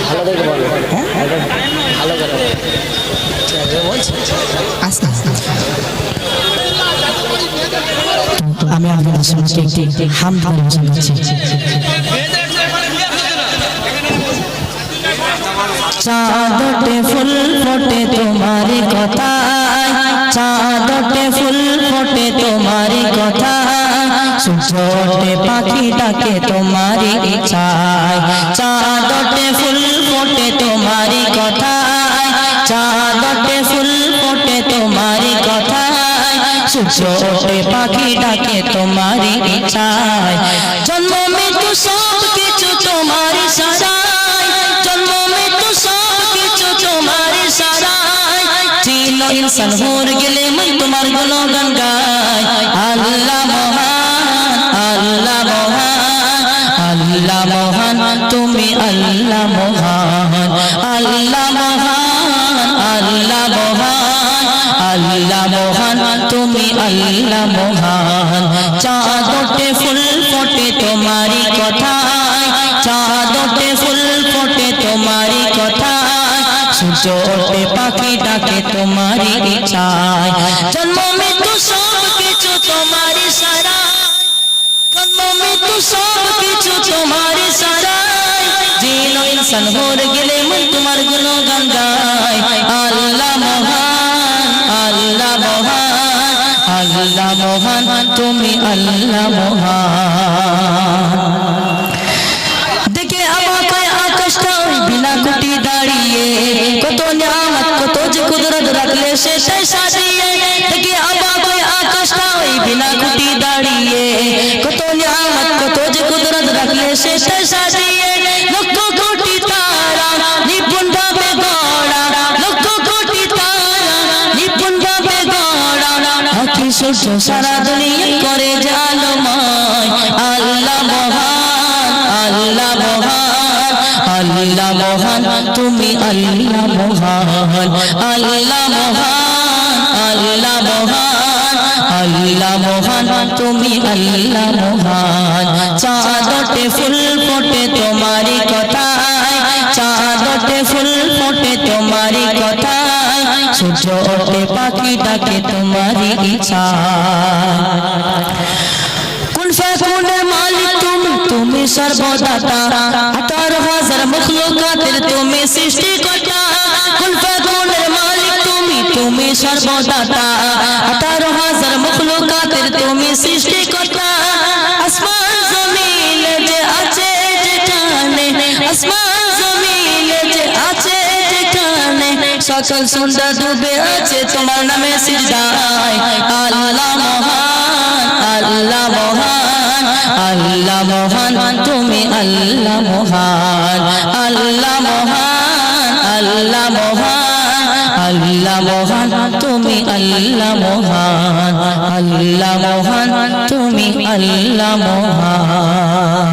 ভালো দেখে বলো, হ্যাঁ ভালো করে বলছি। আস্তে আস্তে আমি আপনাদের সামনে একটি হামদ পরিবেশন করছি। চাঁদটে ফুল ফোটে তোমারি কথায়, চাঁদটে ফুল ফোটে তোমারি কথায়, সূর্যটে পাখি ডাকে তোমারি ইচ্ছায়। চাঁদটে ফুল ফোটে তোমারি কথায়, চাঁদটে ফুল ফোটে তোমারি কথায়, সূর্যটে পাখি ডাকে তোমারি ইচ্ছায়। জন্ম মৃত্যু সব কিছু তোমারি সারায়, জন্ম মৃত্যু সব কিছু তোমারি সারায়। চিন ইনসান হয়ে গেলে মন তোমার গুণগান গায়। আল্লাহ মহান, আল্লাহ মহান, আল্লাহ মহান, তুমি আল্লাহ মহান, আল্লাহ মহান, আল্লাহ মহান, আল্লাহ মহান, তুমি আল্লাহ মহান। চাঁদটে ফুল ফোটে তোমারি কথায়, চাঁদটে ফুল ফোটে তোমারি কথায়, সূর্যটে পাখি ডাকে তোমারি ইচ্ছায়। জন্ম মৃত্যু সব কিছু তোমারি সারায়, জন্ম মৃত্যু সব কিছু তোমারি সারায়। জিন ইনসান হয়ে গেলে মন তোমার গুণগান গায়। আল্লাহ মহান, আল্লাহ মহান, আল্লাহ মহান, তুমি আল্লাহ মহান। দেখে আমাকে আকাশটা ওই বিনা কুটি দাঁড়িয়ে, কত নিয়ামত কত যে কুদরত রাখলে সেটাই সাজিয়ে। দেখে আমাকে আকাশটা ওই বিনা কুটি দাঁড়িয়ে, কত নিয়ামত কত যে কুদরত রাখলে সেটাই সাজিয়ে। লক্ষ কোটি তারা নিপুণ ভাবে গড়া, লক্ষ কোটি তারা নিপুণ ভাবে গড়া, আঁখি সূর্য সারা দুনিয়া করে জালময়। আল্লাহ মহান, আল্লাহ মহান, আল্লাহ মহান, তুমি আল্লাহ মহান, আল্লাহ মহান, আল্লাহ মহান, আল্লাহ মহান, তুমি আল্লাহ মহান। চাঁদটে ফুল ফোটে তোমারি কথায়, চাঁদটে ফুল ফোটে তোমারি কথায়, সূর্যটে পাখি ডাকে তোমারি ইচ্ছায়। কুন ফায়াকুনের মালিক তুমি, তুমি সর্বদাতা, 18,000 মখলুকাতের তুমি সৃষ্টিকর্তা। কুন ফায়াকুনের মালিক তুমি, তুমি সর্বদাতা, 18,000 মখলুকাতের তুমি সৃষ্টিকর্তা। আসমান জমিন যে আছে যেখানে, আসমান জমিন যে আছে যেখানে, সকল সুন্দর ডুবে আছে তোমার নামে সিজদায়। আল্লাহ মহান, আল্লাহ মহান, আল্লাহ মহান, তুমি আল্লাহ মহান, আল্লাহ মহান, আল্লাহ মহান, আল্লাহ মহান, তুমি আল্লাহ মহান, আল্লাহ মহান, তুমি আল্লাহ মহান।